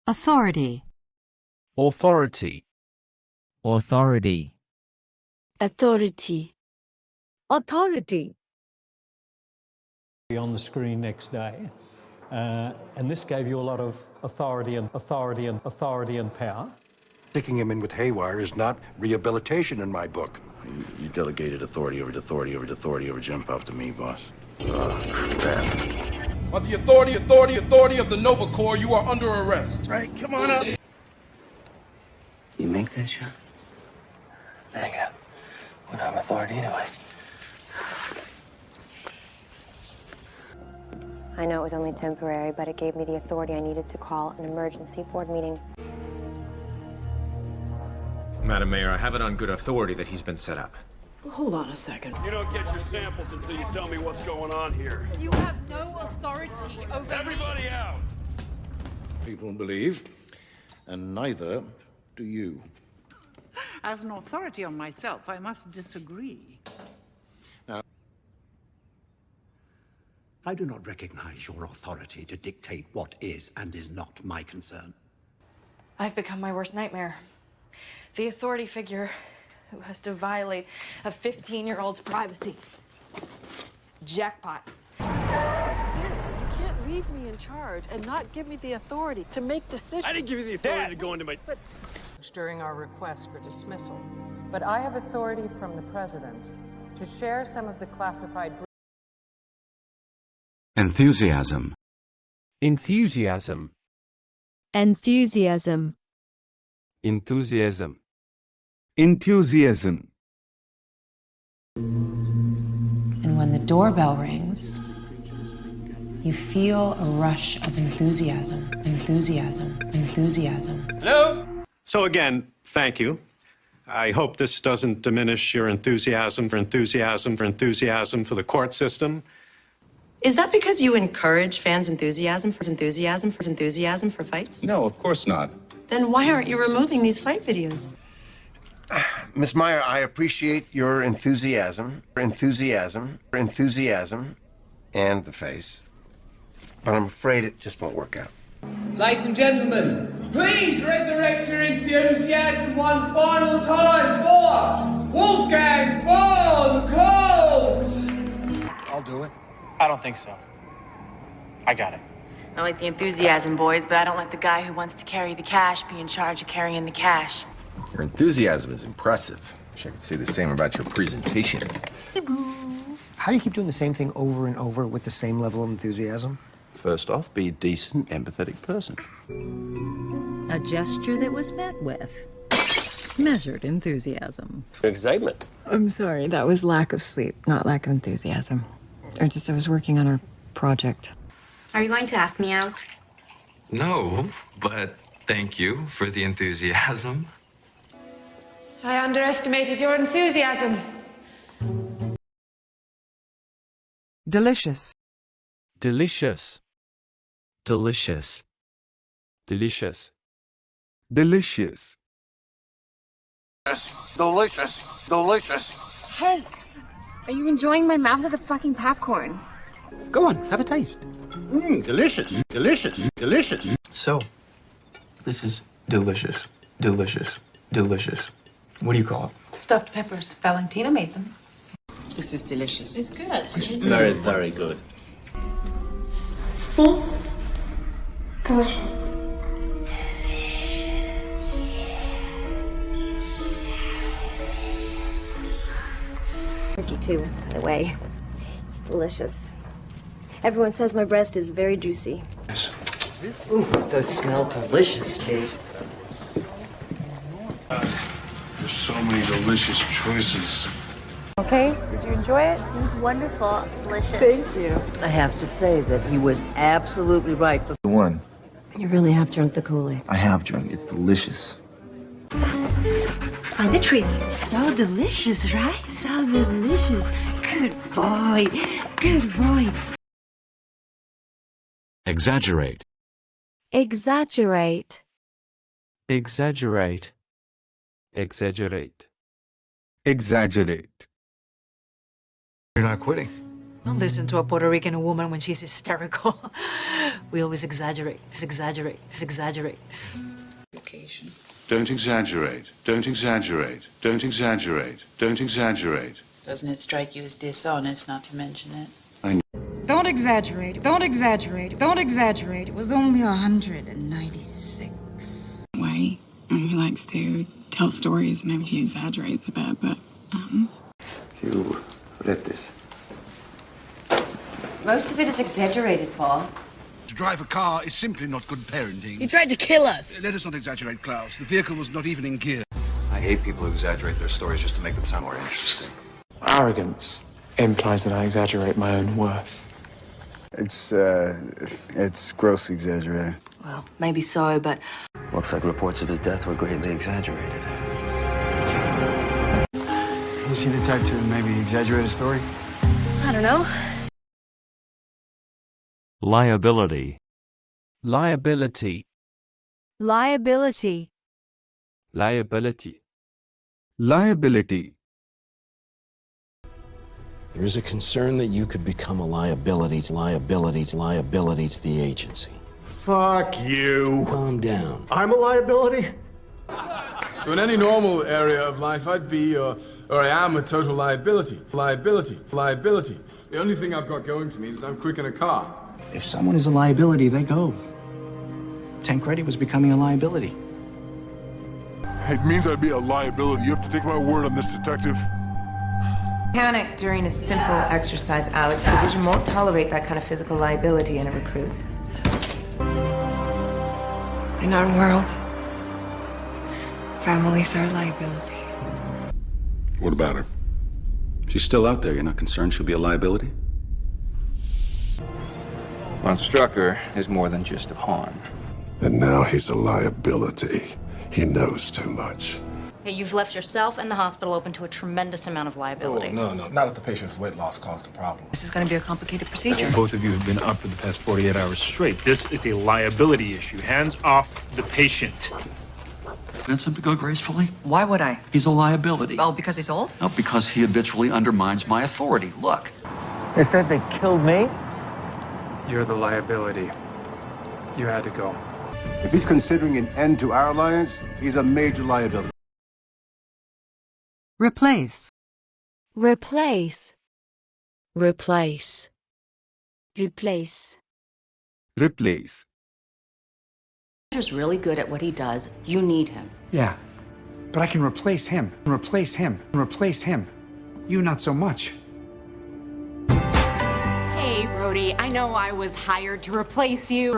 authority, authority, authority, authority, authority. On the screen next day, and this gave you a lot of authority and power. Sticking him in with haywire is not rehabilitation in my book. You delegated authority over jump up to me, boss. Crap. By the authority of the Nova Corps, you are under arrest. Right, come on up. You make that shot? Negative. We don't have authority anyway. I know it was only temporary, but it gave me the authority I needed to call an emergency board meeting. Madam Mayor, I have it on good authority that he's been set up. Hold on a second. You don't get your samples until you tell me what's going on here. You have no authority over Everybody out! People believe, and neither do you. As an authority on myself, I must disagree. I do not recognize your authority to dictate what is and is not my concern. I've become my worst nightmare. The authority figure who has to violate a 15-year-old's privacy. Jackpot. You can't leave me in charge and not give me the authority to make decisions. I didn't give you the authority to go into my... During our request for dismissal, but I have authority from the President to share some of the classified... enthusiasm, enthusiasm, enthusiasm, enthusiasm, enthusiasm. And when the doorbell rings, you feel a rush of enthusiasm, enthusiasm, enthusiasm. Hello? So again, thank you. I hope this doesn't diminish your enthusiasm for the court system. Is that because you encourage fans' enthusiasm for fights? No, of course not. Then why aren't you removing these fight videos? Miss Meyer, I appreciate your enthusiasm, and the face, but I'm afraid it just won't work out. Ladies and gentlemen, please resurrect your enthusiasm one final time for Wolfgang von Colt! I'll do it. I don't think so. I got it. I like the enthusiasm, boys, but I don't like the guy who wants to carry the cash be in charge of carrying the cash. Your enthusiasm is impressive. Wish I could say the same about your presentation. Hey, boo. How do you keep doing the same thing over and over with the same level of enthusiasm? First off, be a decent, empathetic person. A gesture that was met with measured enthusiasm. Excitement. I'm sorry, that was lack of sleep, not lack of enthusiasm. I was working on our project. Are you going to ask me out? No, but thank you for the enthusiasm. I underestimated your enthusiasm. Delicious. Delicious, delicious, delicious, Delicious. Delicious. Hey, are you enjoying my mouth of the fucking popcorn? Go on, have a taste. Delicious. So, this is delicious, delicious, delicious. What do you call it? Stuffed peppers. Valentina made them. This is delicious. It's good. Very, very good. See? Delicious. Turkey too, by the way. It's delicious. Everyone says my breast is very juicy. Ooh, those smell delicious, babe. There's so many delicious choices. Okay, did you enjoy it? It was wonderful. Delicious. Thank you. I have to say that he was absolutely right. The one. You really have drunk the Kool-Aid. I have drunk. It's delicious. Find the treat. So delicious, right? So delicious. Good boy. Good boy. exaggerate, Exaggerate. Exaggerate, exaggerate. Exaggerate. You're not quitting. Don't listen to a Puerto Rican woman when she's hysterical. We always exaggerate, exaggerate, exaggerate. Vacation. Don't exaggerate. Don't exaggerate. Don't exaggerate. Don't exaggerate. Doesn't it strike you as dishonest not to mention it? Don't exaggerate. Don't exaggerate. Don't exaggerate. It was only 196. Way. He likes to tell stories. Maybe he exaggerates a bit, but You read this. Most of it is exaggerated, Paul. To drive a car is simply not good parenting. He tried to kill us. Let us not exaggerate, Klaus. The vehicle was not even in gear. I hate people who exaggerate their stories just to make them sound more interesting. Arrogance implies that I exaggerate my own worth. It's grossly exaggerated. Well, maybe so, but... Looks like reports of his death were greatly exaggerated. Was he the type to maybe exaggerate a story? I don't know. Liability. Liability. Liability. Liability. Liability. There is a concern that you could become a liability to the agency. Fuck you. Calm down. I'm a liability? So in any normal area of life, I'd be, or I am, a total liability. Liability. The only thing I've got going for me is I'm quick in a car. If someone is a liability, they go. Tancredi was becoming a liability. It means I'd be a liability. You have to take my word on this, detective. Panic during a simple exercise, Alex. The division won't tolerate that kind of physical liability in a recruit. In our world, families are a liability. What about her? She's still out there. You're not concerned she'll be a liability? What struck her is more than just a pawn. And now he's a liability. He knows too much. Hey, you've left yourself and the hospital open to a tremendous amount of liability. Oh, no. Not if the patient's weight loss caused a problem. This is going to be a complicated procedure. Both of you have been up for the past 48 hours straight. This is a liability issue. Hands off the patient. Convince him to go gracefully? Why would I? He's a liability. Oh, because he's old? No, because he habitually undermines my authority. Look. They said they killed me? You're the liability. You had to go. If he's considering an end to our alliance, he's a major liability. Replace. Replace. Replace. Replace. Replace. He's really good at what he does. You need him. Yeah, but I can replace him. Replace him. Replace him. You not so much. Hey, Brody, I know I was hired to replace you,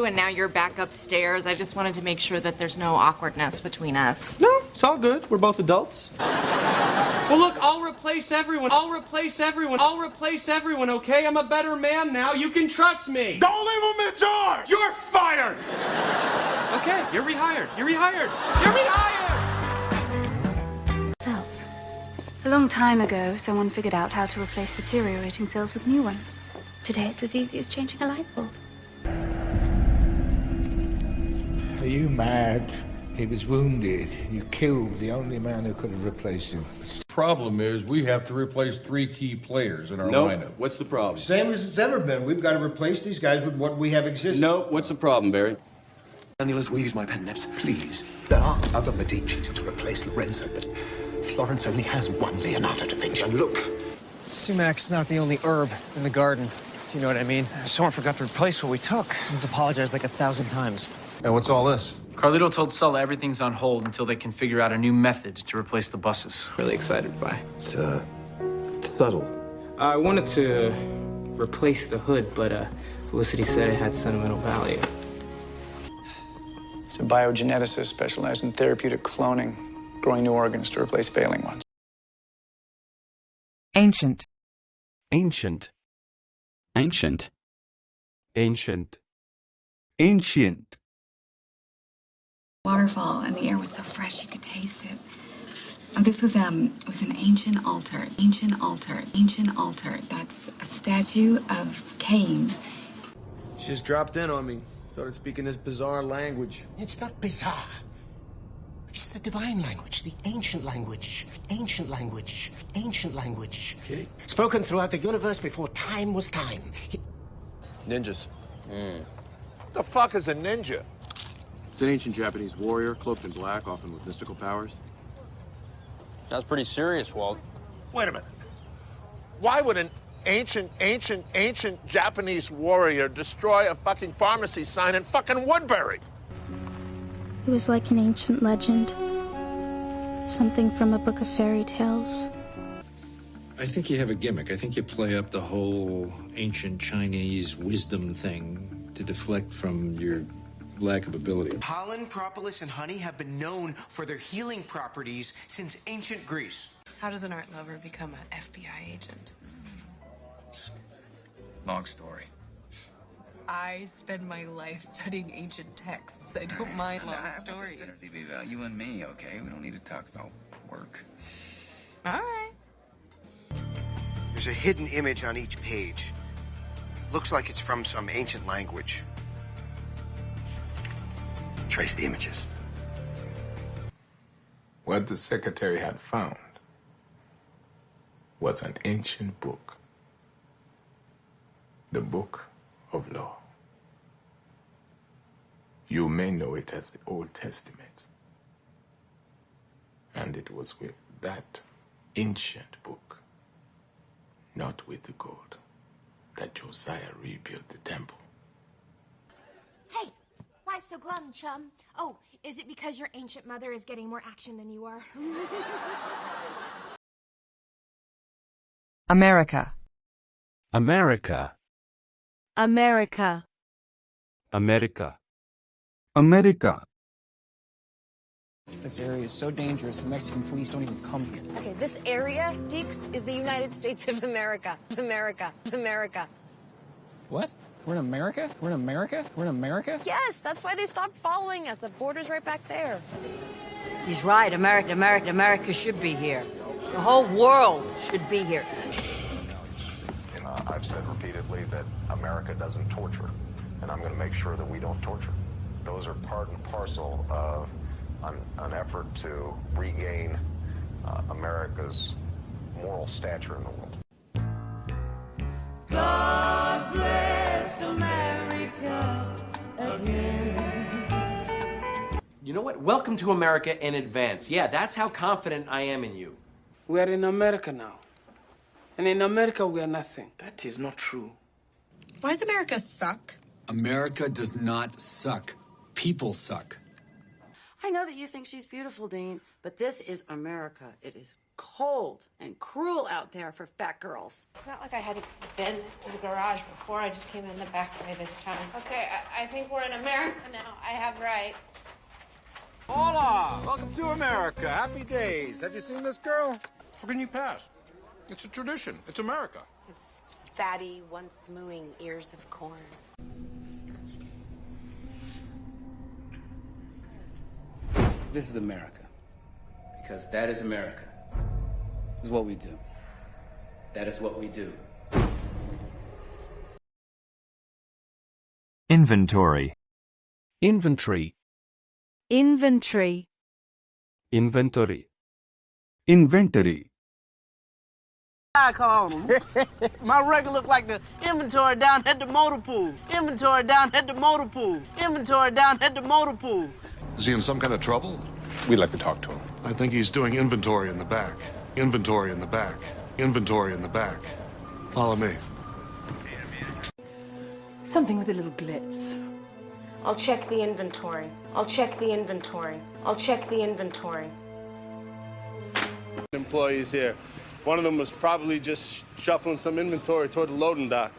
and now you're back upstairs. I just wanted to make sure that there's no awkwardness between us. No, it's all good. We're both adults. Well, look, I'll replace everyone. I'll replace everyone, okay? I'm a better man now. You can trust me. Don't leave him in charge! You're fired! Okay, you're rehired. You're rehired. You're rehired! Cells. A long time ago, someone figured out how to replace deteriorating cells with new ones. Today, it's as easy as changing a light bulb. Are you mad? He was wounded. You killed the only man who could have replaced him. The problem is we have to replace 3 key players in our lineup. What's the problem? Same as it's ever been. We've got to replace these guys with what we have existing. No, what's the problem, Barry? Daniels, will use my pen nips, please. There are other Medicis to replace Lorenzo, but Florence only has one Leonardo da Vinci. And look. Sumac's not the only herb in the garden, if you know what I mean. Someone forgot to replace what we took. Someone's apologized like 1,000 times. And what's all this? Carlito told Sulla everything's on hold until they can figure out a new method to replace the buses. Really excited by. It's subtle. I wanted to replace the hood, but Felicity said it had sentimental value. He's a biogeneticist specialized in therapeutic cloning, growing new organs to replace failing ones. Ancient. Ancient. Ancient. Ancient. Ancient. Waterfall, and the air was so fresh you could taste it. This was an ancient altar. Ancient altar. Ancient altar. That's a statue of Cain. She just dropped in on me. Started speaking this bizarre language. It's not bizarre. It's the divine language, the ancient language, ancient language, ancient language. Okay. Spoken throughout the universe before time was time. Ninjas. What the fuck is a ninja? It's an ancient Japanese warrior, cloaked in black, often with mystical powers. That's pretty serious, Walt. Wait a minute. Why would an ancient Japanese warrior destroy a fucking pharmacy sign in fucking Woodbury? It was like an ancient legend. Something from a book of fairy tales. I think you have a gimmick. I think you play up the whole ancient Chinese wisdom thing to deflect from your lack of ability. Pollen, propolis, and honey have been known for their healing properties since ancient Greece. How does an art lover become an FBI agent? Long story. I spend my life studying ancient texts. I don't mind long stories. Just about you and me, okay? We don't need to talk about work. All right. There's a hidden image on each page. Looks like it's from some ancient language. Trace the images. What the secretary had found was an ancient book. The Book of Law. You may know it as the Old Testament. And it was with that ancient book, not with the gold, that Josiah rebuilt the temple. Hey, why so glum, chum? Oh, is it because your ancient mother is getting more action than you are? America. America. America. America. America. This area is so dangerous, the Mexican police don't even come here. Okay, this area, Deeks, is the United States of America. America. America. What? We're in America? We're in America? We're in America? Yes, that's why they stopped following us. The border's right back there. He's right. America should be here. The whole world should be here. I've said repeatedly that America doesn't torture, and I'm going to make sure that we don't torture. Those are part and parcel of an effort to regain America's moral stature in the world. God bless America again. You know what? Welcome to America in advance. Yeah, that's how confident I am in you. We are in America now. And in America, we are nothing. That is not true. Why does America suck? America does not suck. People suck. I know that you think she's beautiful, Dean, but this is America. It is cold and cruel out there for fat girls. It's not like I hadn't been to the garage before. I just came in the back way this time. Okay, I think we're in America now. I have rights. Hola! Welcome to America. Happy days. Have you seen this girl? How can you pass? It's a tradition. It's America. It's fatty, once mooing ears of corn. This is America. Because that is America. This is what we do. That is what we do. Inventory. Inventory. Inventory. Inventory. Inventory. I call them. My record look like the inventory down at the motor pool. Inventory down at the motor pool. Inventory down at the motor pool. Is he in some kind of trouble? We'd like to talk to him. I think he's doing inventory in the back. Inventory in the back. Inventory in the back. Follow me. Something with a little glitz. I'll check the inventory. I'll check the inventory. I'll check the inventory. Employees here. One of them was probably just shuffling some inventory toward the loading dock.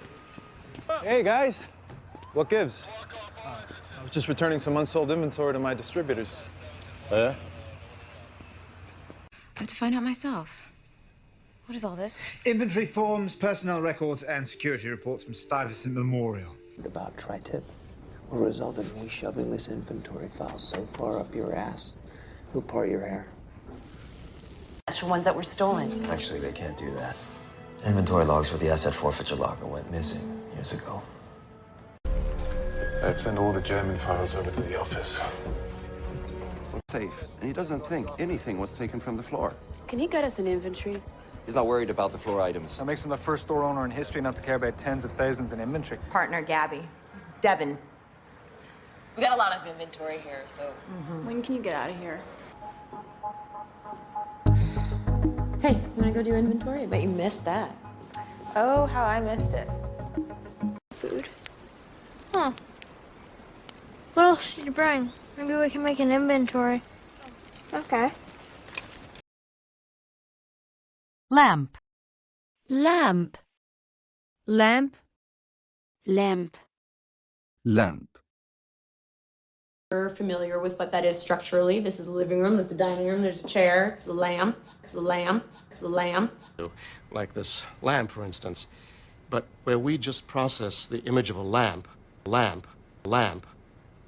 Hey, guys. What gives? I was just returning some unsold inventory to my distributors. Oh, yeah? I have to find out myself. What is all this? Inventory forms, personnel records, and security reports from Stuyvesant Memorial. About tri-tip will result in me shoving this inventory file so far up your ass, you'll part your hair. That's for ones that were stolen. Actually, they can't do that. Inventory logs for the asset forfeiture locker went missing years ago. I've sent all the German files over to the office. safe, and he doesn't think anything was taken from the floor. Can he get us an inventory? He's not worried about the floor items. That makes him the first store owner in history not to care about tens of thousands in inventory. Partner Gabby. Devin. We got a lot of inventory here, so. When can you get out of here? Hey, you wanna go do inventory? I bet you missed that. Oh, how I missed it. Food. Huh. What else did you bring? Maybe we can make an inventory. Okay. Lamp. Lamp. Lamp. Lamp. Lamp. You're familiar with what that is structurally. This is a living room, that's a dining room, there's a chair, it's a lamp, it's a lamp, it's a lamp. Like this lamp, for instance. But where we just process the image of a lamp,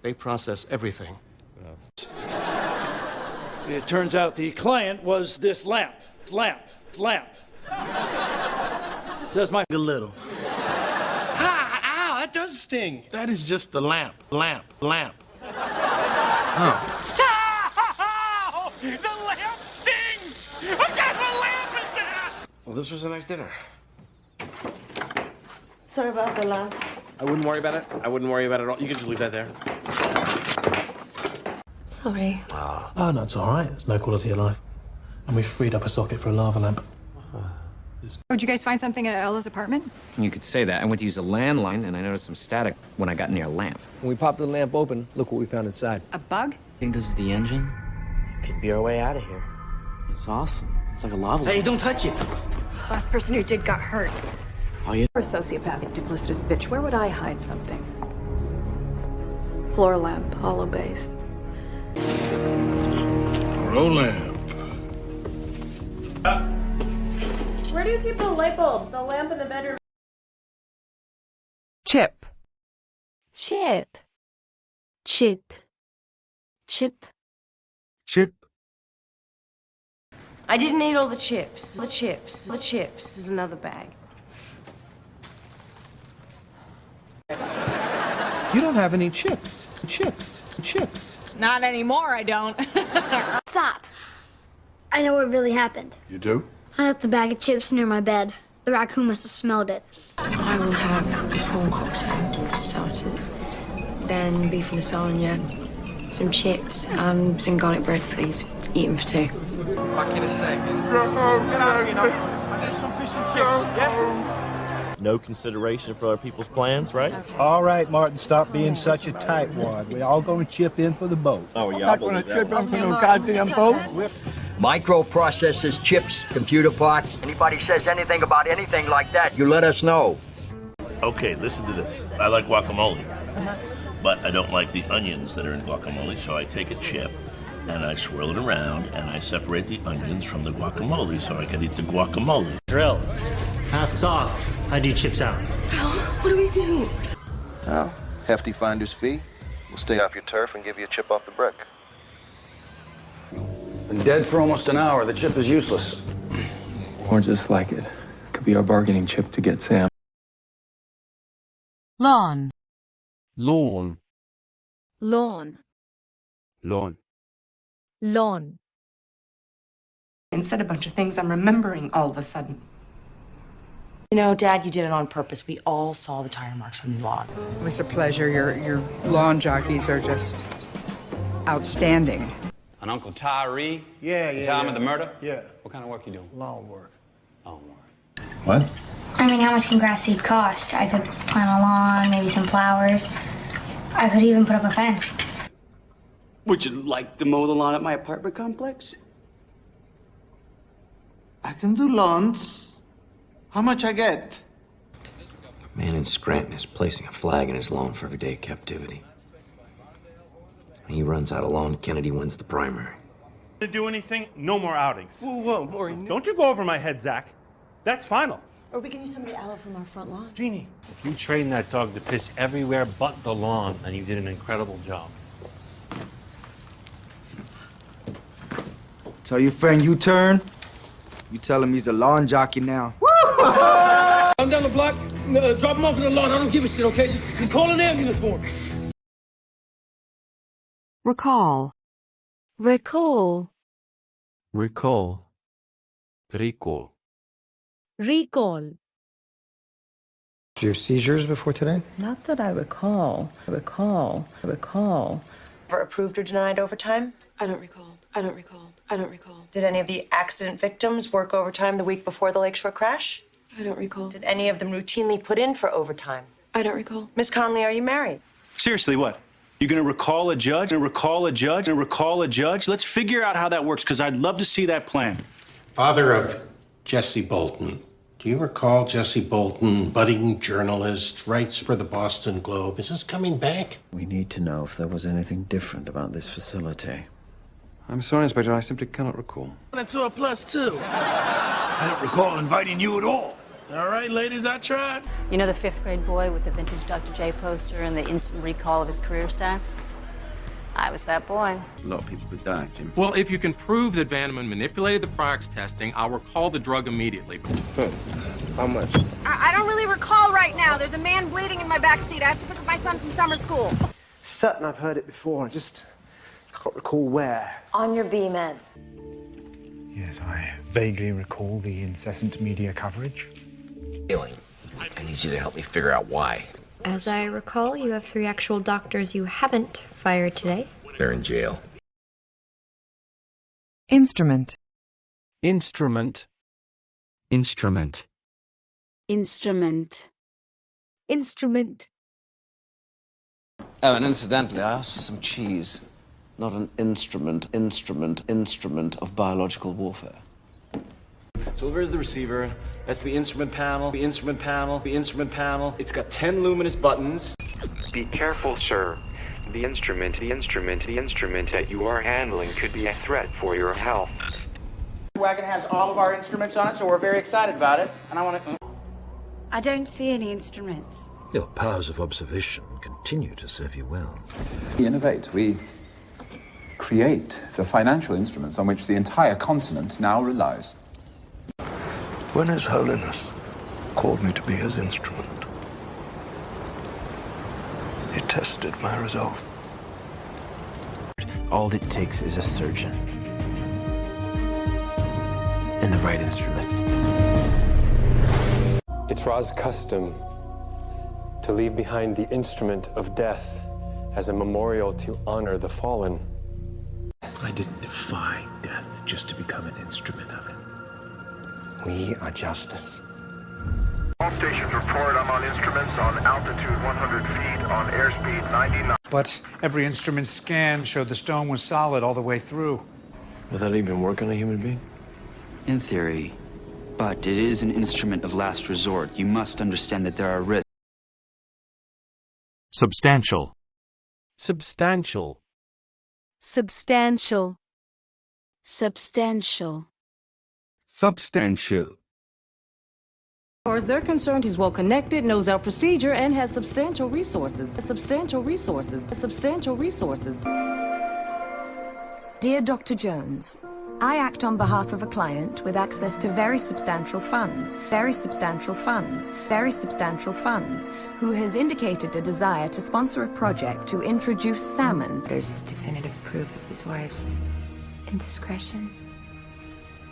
they process everything. It turns out the client was this lamp. That's my a little. Ow, that does sting. That is just the lamp. Oh. The lamp stings! What kind of a lamp is that? Well, this was a nice dinner. Sorry about the lamp. I wouldn't worry about it. I wouldn't worry about it at all. You can just leave that there. Sorry. Oh, no, it's all right. It's no quality of life. And we've freed up a socket for a lava lamp. Did you guys find something at Ella's apartment? You could say that. I went to use a landline, and I noticed some static when I got near a lamp. When we popped the lamp open, look what we found inside. A bug? Think this is the engine? Could be our way out of here. It's awesome. It's like a lava lamp. Hey, don't touch it. Last person who did got hurt. Oh, yeah? You're a sociopathic, duplicitous bitch. Where would I hide something? Floor lamp, hollow base. Roll lamp. Where do you keep the light bulb? The lamp in the bedroom? Chip. Chip. Chip. Chip. Chip. I didn't eat all the chips. The chips is another bag. You don't have any chips. Chips. Not anymore, I don't. Stop. I know what really happened. You do? I left the bag of chips near my bed. The raccoon must have smelled it. I will have a prawn cocktail for starters. Then beef lasagna, some chips, and some garlic bread, please. Eat them for two. Back in a second. Get out of here now. I need some fish and chips, yeah? No consideration for other people's plans, right? Okay. All right, Martin, stop being such a tightwad. We're all going to chip in for the boat. Oh, yeah. I'm not going to chip in for no goddamn boat. Microprocessors, chips, computer parts. Anybody says anything about anything like that, you let us know. Okay, listen to this. I like guacamole, but I don't like the onions that are in guacamole, so I take a chip and I swirl it around and I separate the onions from the guacamole so I can eat the guacamole. Drill. Masks off. How do you chips out? What do we do? Well, hefty finder's fee. We'll stay off your turf and give you a chip off the brick. Been dead for almost an hour. The chip is useless. Or just like it. Could be our bargaining chip to get Sam. Lawn. Lawn. Lawn. Lawn. Lawn. Instead of a bunch of things I'm remembering all of a sudden. You know, Dad, you did it on purpose. We all saw the tire marks on the lawn. It was a pleasure. Your lawn jockeys are just outstanding. And Uncle Tyree? Yeah. The time of the murder? Yeah. What kind of work you doing? Lawn work. Lawn work. What? I mean, how much can grass seed cost? I could plant a lawn, maybe some flowers. I could even put up a fence. Would you like to mow the lawn at my apartment complex? I can do lawns. How much I get? A man in Scranton is placing a flag in his lawn for everyday captivity. When he runs out of lawn, Kennedy wins the primary. To do anything, no more outings. Whoa, Maureen. Don't you go over my head, Zach. That's final. Or we can use somebody aloe from our front lawn. Jeannie. If you trained that dog to piss everywhere but the lawn, then you did an incredible job. Tell your friend U-turn. You tell him he's a lawn jockey now. I'm down the block. Drop him off in the lawn. I don't give a shit, okay? Just call an ambulance for him. Recall. Recall. Recall. Recall. Recall. Few seizures before today? Not that I recall. Recall. Ever approved or denied overtime? I don't recall. I don't recall. I don't recall. Did any of the accident victims work overtime the week before the Lakeshore crash? I don't recall. Did any of them routinely put in for overtime? I don't recall. Miss Conley, are you married? Seriously, what? You're gonna recall a judge and recall a judge and recall a judge? Let's figure out how that works, because I'd love to see that plan. Father of Jesse Bolton. Do you recall Jesse Bolton, budding journalist, writes for the Boston Globe? Is this coming back? We need to know if there was anything different about this facility. I'm sorry, Inspector, I simply cannot recall. And to a +2. I don't recall inviting you at all. All right, ladies, I tried. You know the 5th grade boy with the vintage Dr. J poster and the instant recall of his career stats? I was that boy. A lot of people could die, Jim. Well, if you can prove that Vanneman manipulated the Prox testing, I'll recall the drug immediately. How much? I don't really recall right now. There's a man bleeding in my backseat. I have to pick up my son from summer school. Certain I've heard it before. I just can't recall where. On your B meds. Yes, I vaguely recall the incessant media coverage. I need you to help me figure out why. As I recall, you have 3 actual doctors you haven't fired today. They're in jail. Instrument. Instrument. Instrument. Instrument. Instrument. Oh, and incidentally, I asked for some cheese, not an instrument of biological warfare. So there's the receiver. That's the instrument panel, the instrument panel, the instrument panel. It's got 10 luminous buttons. Be careful, sir. The instrument that you are handling could be a threat for your health. The wagon has all of our instruments on it, so we're very excited about it. And I want to... I don't see any instruments. Your powers of observation continue to serve you well. We innovate. We create the financial instruments on which the entire continent now relies. When His Holiness called me to be his instrument, he tested my resolve. All it takes is a surgeon and the right instrument. It's Ra's custom to leave behind the instrument of death as a memorial to honor the fallen. I didn't defy death just to become an instrument of it. We are justice. All stations report I'm on instruments on altitude 100 feet on airspeed 99. But every instrument scan showed the stone was solid all the way through. Will that even work on a human being? In theory. But it is an instrument of last resort. You must understand that there are risks. Substantial. Substantial. Substantial. Substantial. Substantial. As far as they're concerned, he's well connected, knows our procedure, and has substantial resources. Substantial resources. Substantial resources. Dear Dr. Jones, I act on behalf of a client with access to very substantial funds, who has indicated a desire to sponsor a project to introduce salmon. There's definitive proof of his wife's indiscretion.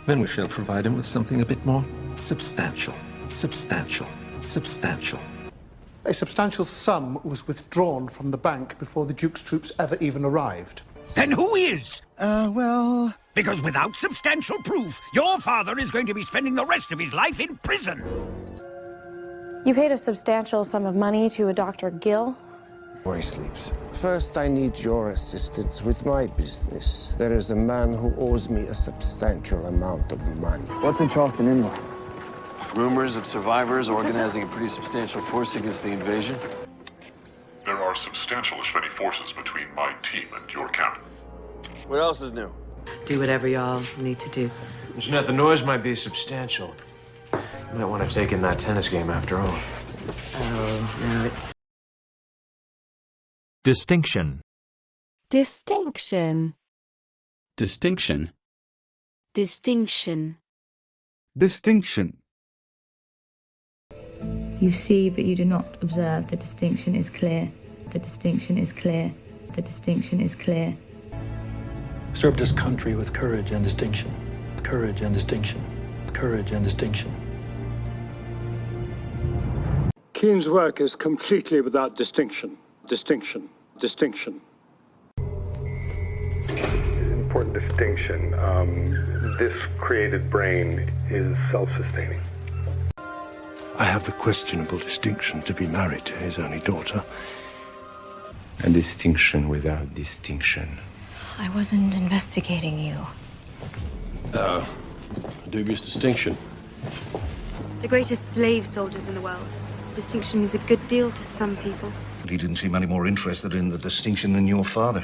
Then we shall provide him with something a bit more substantial. Substantial. A substantial sum was withdrawn from the bank before the Duke's troops ever even arrived. Then who is? Well... Because without substantial proof, your father is going to be spending the rest of his life in prison. You paid a substantial sum of money to a Dr. Gill? Where he sleeps. First, I need your assistance with my business. There is a man who owes me a substantial amount of money. What's in Charleston anyway? Rumors of survivors organizing a pretty substantial force against the invasion. There are substantially many forces between my team and your camp. What else is new? Do whatever y'all need to do. Jeanette, the noise might be substantial. You might want to take in that tennis game after all. Oh, no, it's... Distinction. Distinction. Distinction. Distinction. Distinction. You see, but you do not observe. The distinction is clear. The distinction is clear. The distinction is clear. served his country with courage and distinction. Courage and distinction. Courage and distinction. Keane's work is completely without distinction. Distinction. Distinction. Important distinction. This created brain is self-sustaining. I have the questionable distinction to be married to his only daughter. A distinction without distinction. I wasn't investigating you. A dubious distinction. The greatest slave soldiers in the world. Distinction means a good deal to some people. He didn't seem any more interested in the distinction than your father.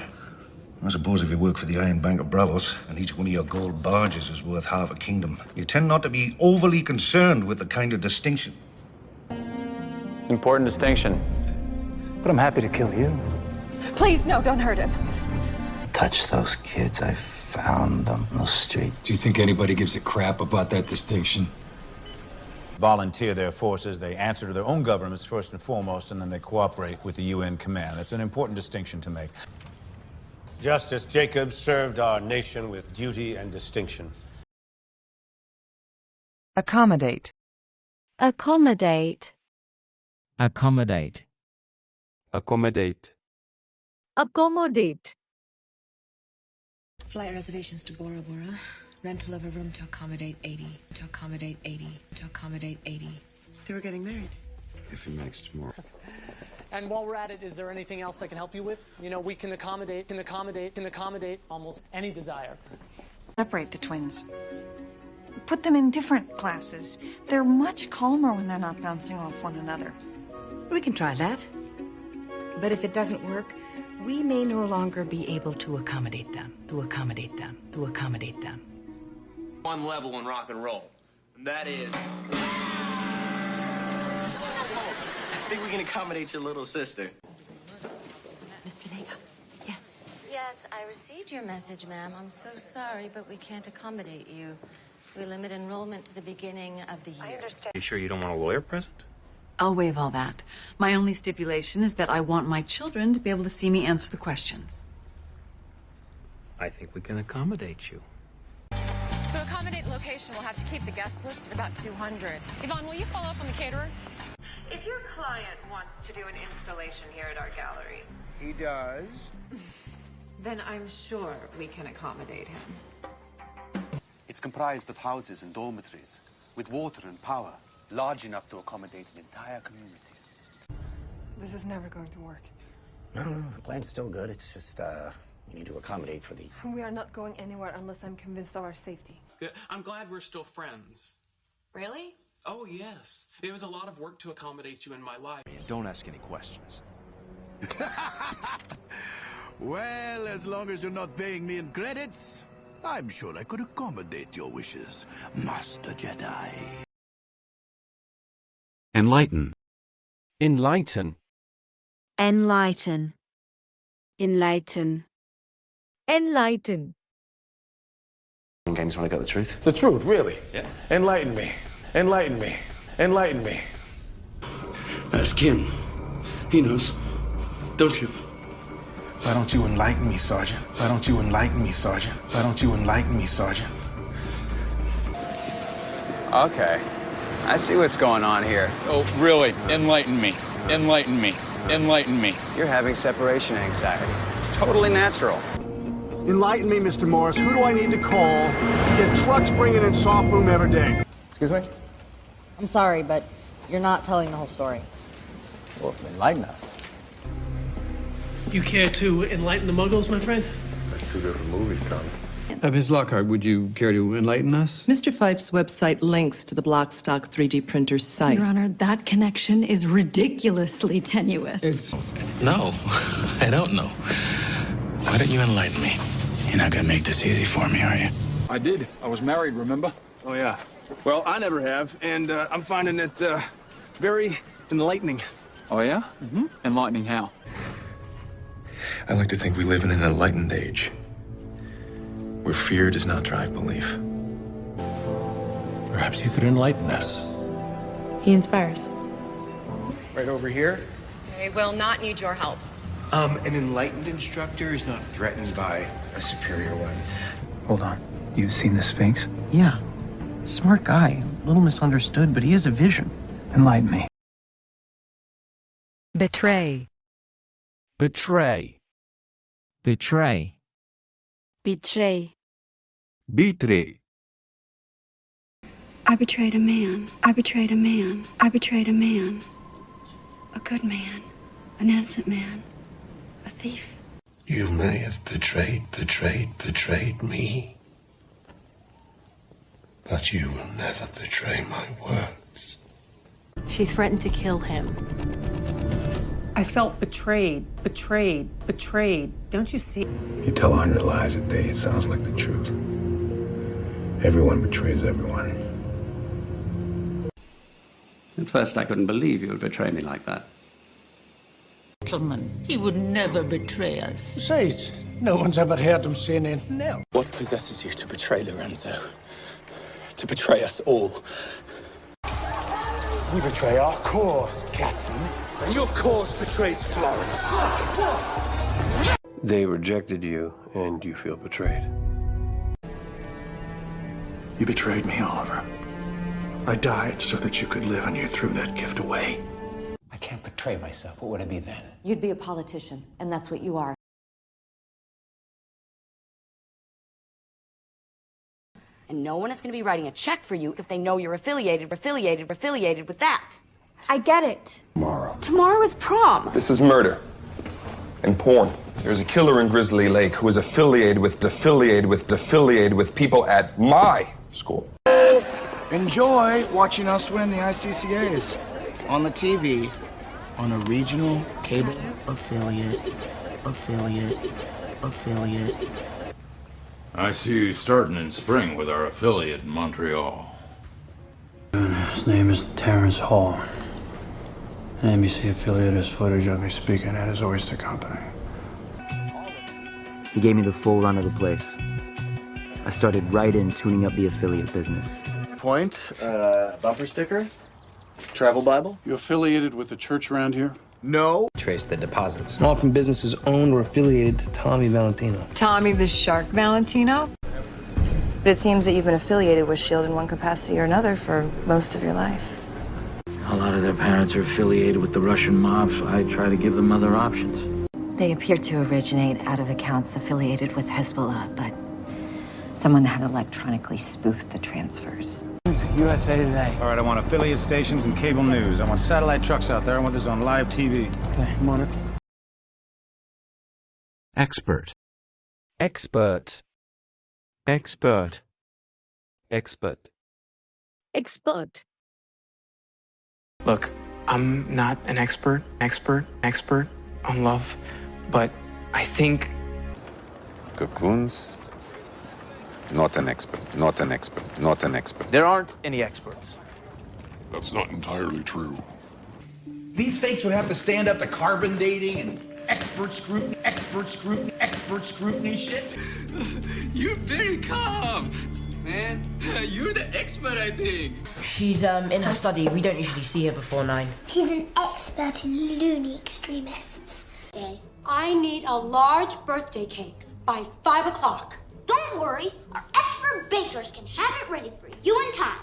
I suppose if you work for the Iron Bank of Bravos and each one of your gold barges is worth half a kingdom, you tend not to be overly concerned with the kind of distinction. Important distinction. But I'm happy to kill you. Please, no, don't hurt him. Touch those kids. I found them on the street. Do you think anybody gives a crap about that distinction? Volunteer their forces, they answer to their own governments first and foremost, and then they cooperate with the UN command. That's an important distinction to make. Justice Jacobs served our nation with duty and distinction. Accommodate. Accommodate. Accommodate. Accommodate. Accommodate. Flight reservations to Bora Bora. Rental of a room to accommodate 80. To accommodate 80. To accommodate 80. They were getting married. If he makes tomorrow. And while we're at it, is there anything else I can help you with? You know, we can accommodate almost any desire. Separate the twins. Put them in different classes. They're much calmer when they're not bouncing off one another. We can try that. But if it doesn't work, we may no longer be able to accommodate them. To accommodate them. To accommodate them. One level in rock and roll. And that is... I think we can accommodate your little sister. Miss Venega. Yes. Yes, I received your message, ma'am. I'm so sorry, but we can't accommodate you. We limit enrollment to the beginning of the year. I understand. You sure you don't want a lawyer present? I'll waive all that. My only stipulation is that I want my children to be able to see me answer the questions. I think we can accommodate you. To accommodate location, we'll have to keep the guest list at about 200. Yvonne, will you follow up on the caterer? If your client wants to do an installation here at our gallery, He does. then I'm sure we can accommodate him. It's comprised of houses and dormitories, with water and power, large enough to accommodate an entire community. This is never going to work. No, the plan's still good. It's just, we need to accommodate for the... We are not going anywhere unless I'm convinced of our safety. I'm glad we're still friends. Really? Oh, yes. It was a lot of work to accommodate you in my life. Don't ask any questions. Well, as long as you're not paying me in credits, I'm sure I could accommodate your wishes, Master Jedi. Enlighten. Enlighten. Enlighten. Enlighten. Enlighten. Ingrains want to get the truth? The truth, really? Yeah. Enlighten me. Enlighten me. Enlighten me. Ask him. He knows. Don't you? Why don't you enlighten me, Sergeant? Why don't you enlighten me, Sergeant? Why don't you enlighten me, Sergeant? Okay. I see what's going on here. Oh, really? Enlighten me. Enlighten me. Enlighten me. You're having separation anxiety. It's totally natural. Enlighten me, Mr. Morris. Who do I need to call to get trucks bringing in soft room every day? Excuse me? I'm sorry, but you're not telling the whole story. Well, enlighten us. You care to enlighten the muggles, my friend? That's two different movies, Tom. Ms. Lockhart, would you care to enlighten us? Mr. Fife's website links to the Blockstock 3D printer's site. Your Honor, that connection is ridiculously tenuous. No, I don't know. Why don't you enlighten me? You're not gonna make this easy for me, are you? I did. I was married, remember? Oh, yeah. Well, I never have, and I'm finding it very enlightening. Oh, yeah? Mm-hmm. Enlightening how? I like to think we live in an enlightened age, where fear does not drive belief. Perhaps you could enlighten us. He inspires. Right over here. I will not need your help. An enlightened instructor is not threatened by a superior one. Hold on. You've seen the Sphinx? Yeah. Smart guy. A little misunderstood, but he has a vision. Enlighten me. Betray. Betray. Betray. Betray. Betray. I betrayed a man. I betrayed a man. I betrayed a man. A good man. An innocent man. A thief. You may have betrayed me. But you will never betray my words. She threatened to kill him. I felt betrayed. Don't you see? You tell 100 lies a day, it sounds like the truth. Everyone betrays everyone. At first, I couldn't believe you would betray me like that. Gentleman, he would never betray us. Besides, no one's ever heard him say anything else. What possesses you to betray Lorenzo? To betray us all? We betray our cause, Captain. And your cause betrays Florence. They rejected you, and you feel betrayed. You betrayed me, Oliver. I died so that you could live, and you threw that gift away. I can't betray myself. What would I be then? You'd be a politician, and that's what you are. And no one is going to be writing a check for you if they know you're affiliated with that. I get it. Tomorrow. Tomorrow is prom. This is murder and porn. There's a killer in Grizzly Lake who is affiliated with people at my school. Enjoy watching us win the ICCAs on the TV, on a regional cable affiliate. I see you starting in spring with our affiliate in Montreal. His name is Terrence Hall. An NBC affiliate has footage of me speaking at his oyster company. He gave me the full run of the place. I started right in tuning up the affiliate business. Point, bumper sticker, travel Bible. You affiliated with the church around here? No. Trace the deposits. All from businesses owned or affiliated to Tommy Valentino. Tommy the Shark Valentino? But it seems that you've been affiliated with S.H.I.E.L.D. in one capacity or another for most of your life. A lot of their parents are affiliated with the Russian mob, so I try to give them other options. They appear to originate out of accounts affiliated with Hezbollah, but someone had electronically spoofed the transfers. USA Today. All right, I want affiliate stations and cable news. I want satellite trucks out there. I want this on live TV. Okay, I'm on it. Expert. Expert. Expert. Expert. Expert. Look, I'm not an expert on love, but I think... Cocoons? Not an expert. There aren't any experts. That's not entirely true. These fakes would have to stand up to carbon dating and expert scrutiny shit. You're very calm, man. You're the expert, I think. She's in her study. We don't usually see her before 9. She's an expert in loony extremists. I need a large birthday cake by 5 o'clock. Don't worry, our expert bakers can have it ready for you in time.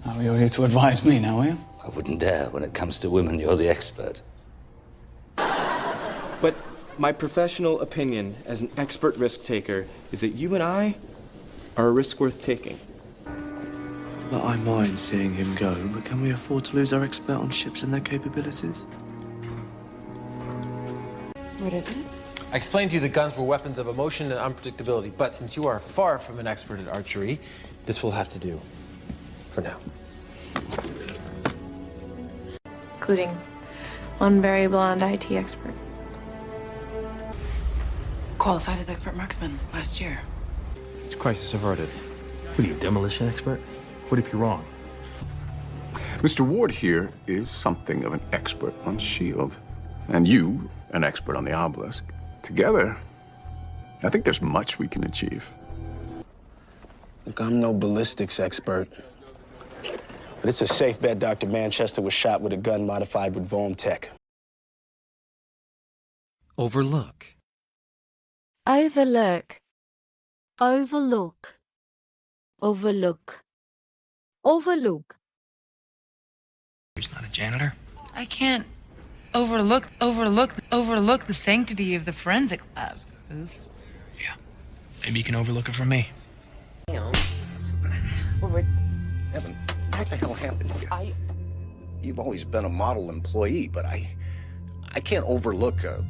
Oh, you're here to advise me now, are you? I wouldn't dare. When it comes to women, you're the expert. But my professional opinion as an expert risk taker is that you and I are a risk worth taking. Well, I mind seeing him go, but can we afford to lose our expert on ships and their capabilities? What is it? I explained to you that guns were weapons of emotion and unpredictability, but since you are far from an expert at archery, this will have to do for now. Including one very blonde IT expert. Qualified as expert marksman last year. It's crisis averted. What are you, demolition expert? What if you're wrong? Mr. Ward here is something of an expert on S.H.I.E.L.D. And you, an expert on the obelisk. Together, I think there's much we can achieve. Look, I'm no ballistics expert. But it's a safe bet Dr. Manchester was shot with a gun modified with Vohm tech. Overlook. Overlook. Overlook. Overlook. Overlook. He's not a janitor. I can't overlook the sanctity of the forensic lab, Booth. Yeah. Maybe you can overlook it for me. Evan, what the hell happened here? You've always been a model employee, but I can't overlook a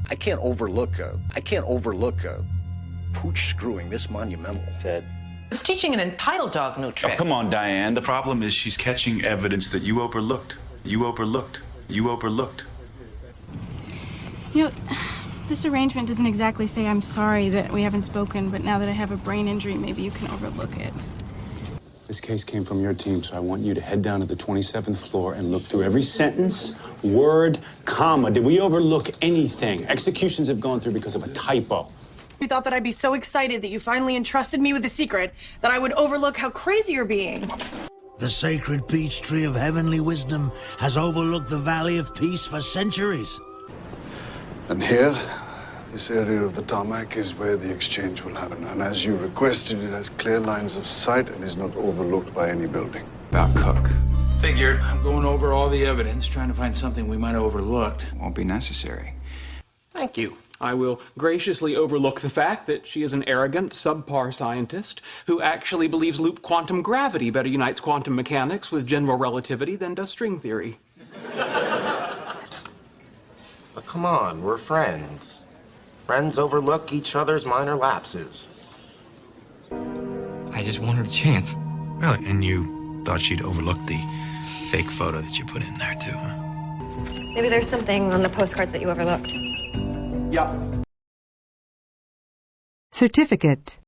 pooch screwing this monumental. Ted. It's teaching an entitled dog new tricks. Oh, come on, Diane. The problem is she's catching evidence that you overlooked. You overlooked. You overlooked. You know, this arrangement doesn't exactly say I'm sorry that we haven't spoken, but now that I have a brain injury, maybe you can overlook it. This case came from your team, so I want you to head down to the 27th floor and look through every sentence, word, comma. Did we overlook anything? Executions have gone through because of a typo. You thought that I'd be so excited that you finally entrusted me with a secret that I would overlook how crazy you're being. The sacred peach tree of heavenly wisdom has overlooked the Valley of Peace for centuries. And here, this area of the tarmac is where the exchange will happen. And as you requested, it has clear lines of sight and is not overlooked by any building. About Cook. Figured. I'm going over all the evidence, trying to find something we might have overlooked. Won't be necessary. Thank you. I will graciously overlook the fact that she is an arrogant, subpar scientist who actually believes loop quantum gravity better unites quantum mechanics with general relativity than does string theory. But come on, we're friends. Friends overlook each other's minor lapses. I just wanted a chance. Really? And you thought she'd overlook the fake photo that you put in there, too, huh? Maybe there's something on the postcards that you overlooked. Yeah. Certificate.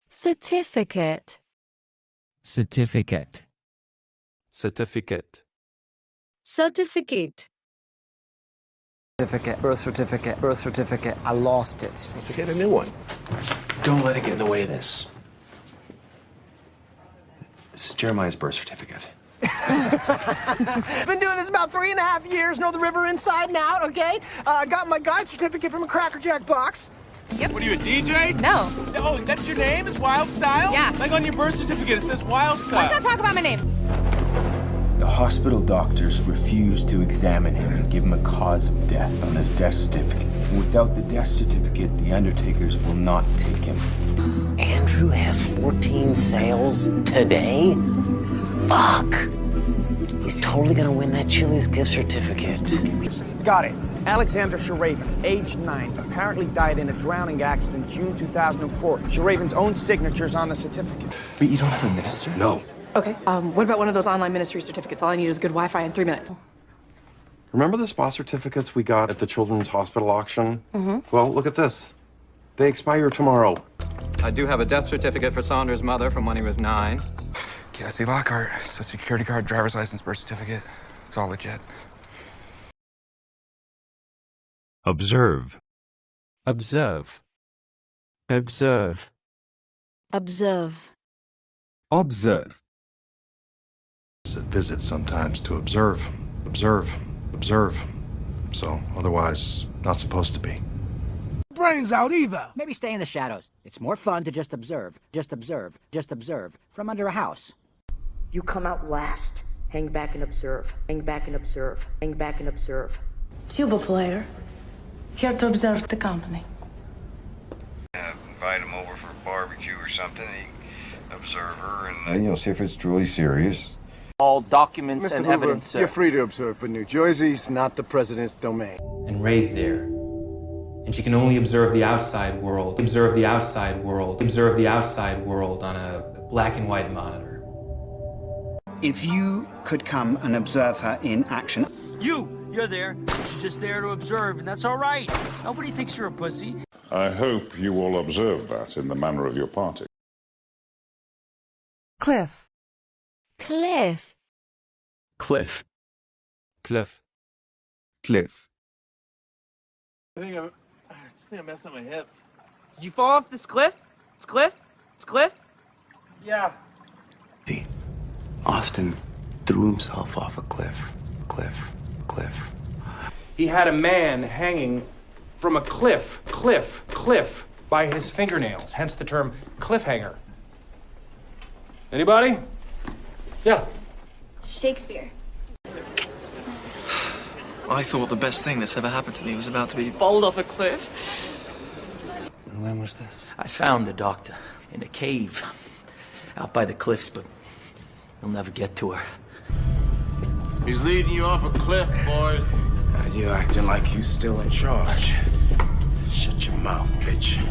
Certificate. Certificate. Certificate. Certificate. Certificate, birth certificate, birth certificate. I lost it. Let's get a new one. Don't let it get in the way of this. This is Jeremiah's birth certificate. Been doing this about 3.5 years. Know the river inside and out, okay? Got my guide certificate from a Cracker Jack box. Yep. What are you, a DJ? No. Oh, that's your name? It's Wild Style? Yeah. Like on your birth certificate, it says Wild Style. Let's not talk about my name. The hospital doctors refused to examine him and give him a cause of death on his death certificate. Without the death certificate, the undertakers will not take him. Andrew has 14 sales today? Fuck! He's totally gonna win that Chili's gift certificate. Got it. Alexander Sharaven, age 9, apparently died in a drowning accident June 2004. Sharaven's own signature's on the certificate. But you don't have a minister? No. Okay, what about one of those online ministry certificates? All I need is good Wi-Fi in 3 minutes. Remember the spa certificates we got at the Children's Hospital auction? Mm-hmm. Well, look at this. They expire tomorrow. I do have a death certificate for Saunders' mother from when he was 9. Cassie Lockhart, Social Security card, driver's license, birth certificate. It's all legit. Observe. Observe. Observe. Observe. Observe. Visit sometimes to observe. So, otherwise, not supposed to be. Brains out either. Maybe stay in the shadows. It's more fun to just observe from under a house. You come out last. Hang back and observe. Hang back and observe. Hang back and observe. Tuba player. Here to observe the company. Invite him over for a barbecue or something. Observe her and see if it's truly serious. All documents Mr. and Hoover, evidence, sir. you're free to observe, but New Jersey's not the president's domain. And raised there. And she can only observe the outside world, on a black and white monitor. If you could come and observe her in action. You're there. She's just there to observe, and that's all right. Nobody thinks you're a pussy. I hope you all observe that in the manner of your party. Cliff. Cliff. Cliff. Cliff. Cliff. I think I'm messing up my hips. Did you fall off this cliff? This cliff? This cliff? Yeah. Austin threw himself off a cliff. He had a man hanging from a cliff, by his fingernails, hence the term cliffhanger. Anybody? Yeah. Shakespeare. I thought the best thing that's ever happened to me was about to be Bowled off a cliff. And when was this? I found the doctor in a cave out by the cliffs, but he'll never get to her. He's leading you off a cliff, boys. You acting like you still in charge. Shut your mouth, bitch.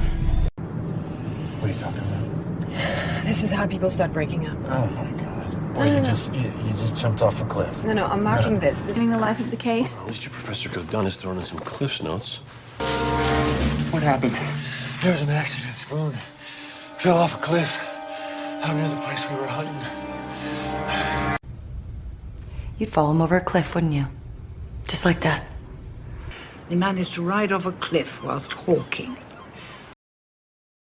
What are you talking about? This is how people start breaking up. Oh my God. Boy, you just jumped off a cliff. No, I'm marking this. Doing the life of the case. At least your professor could have done is thrown in some Cliff's notes. What happened? There was an accident. Spoon fell off a cliff out near the place we were hunting. You'd fall him over a cliff, wouldn't you? Just like that. They managed to ride off a cliff whilst hawking.